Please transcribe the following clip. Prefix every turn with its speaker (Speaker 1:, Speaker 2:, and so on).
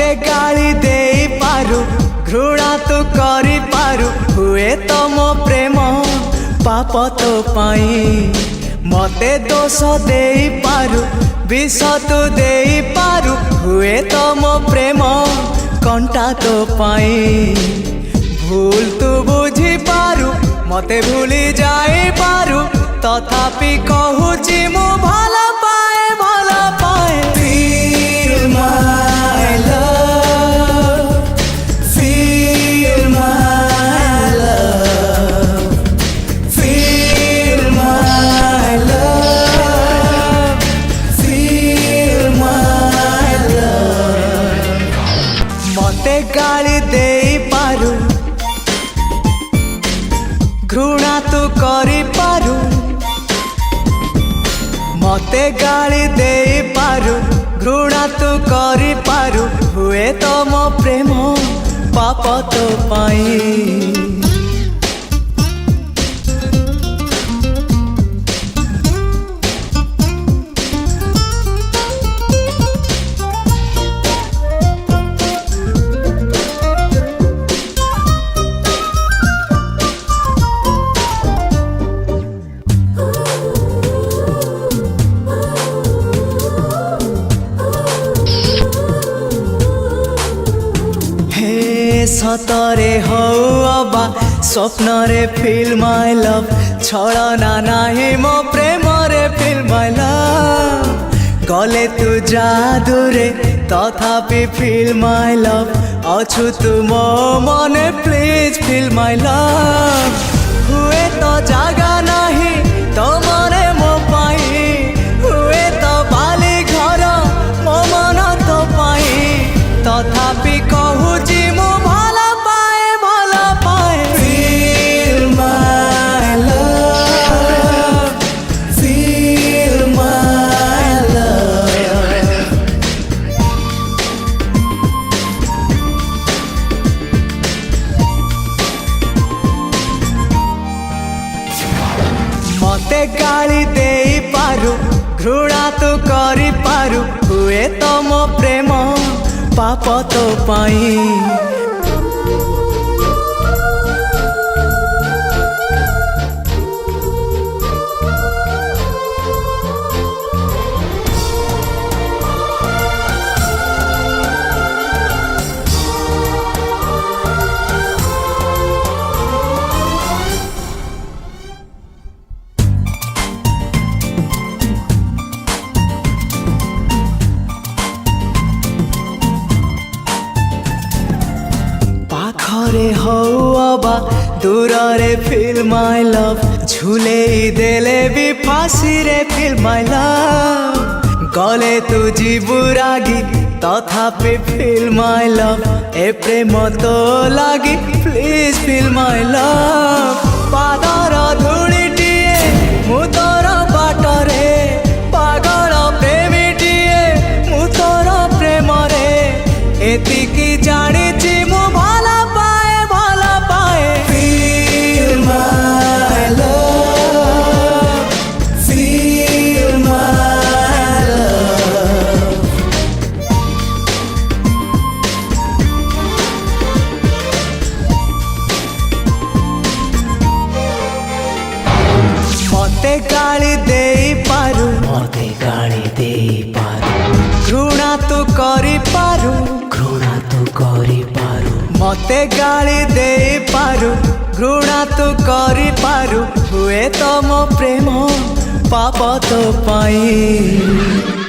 Speaker 1: मते गाली दे पारु घृणा तू करी पारु हुए तो मो प्रेम पाप तो पाई मते दोष दे पारु विष तू दे पारु हुए तो मो प्रेम कंटा तो पाई भूल तू बुझी पारु मते भूली जाई पारु तथापि कहूची मु भला पाए Feel my love, feel my love, feel my love, feel my love. मते गाली दे पारु घृणा तू करी पारु मते गाली दे पारु घृणा तू करी पारु हुए तो मो प्रेम पाप तो पाई सतरे हो अबा स्वप्न रे फील माय लव छलना नाही मो प्रेम रे फील माय लव गले तू जादू रे तथापि फील माय लव अछु तू मो मने प्लीज फील माय लव हुए तो जागा नाही तो मने मो पाई हुए तो बाली घर मो मन तो पाई तथापि कहूची मो मते गाली दे पारु घृणा तू करी पारु हुए तो मो प्रेम पाप तो पाई पाखरे हो अबा दूर रे फील माय लव झूले देले भी फांसी रे फील माय लव गले तू जीवु रागी तथापि फील माय लव ए प्रेम तो लागी प्लीज फील माय लव पादर धूलिटिए मु तोर बाटरे पागल प्रेमीटिए मु तोर प्रेम रे एतिकी जानिछि मु मते गाली दे पारु घृणा तू करी पारु मते गाली दे पारु घृणा तू करी पारु हुए तो मो प्रेम पाप तो पाई।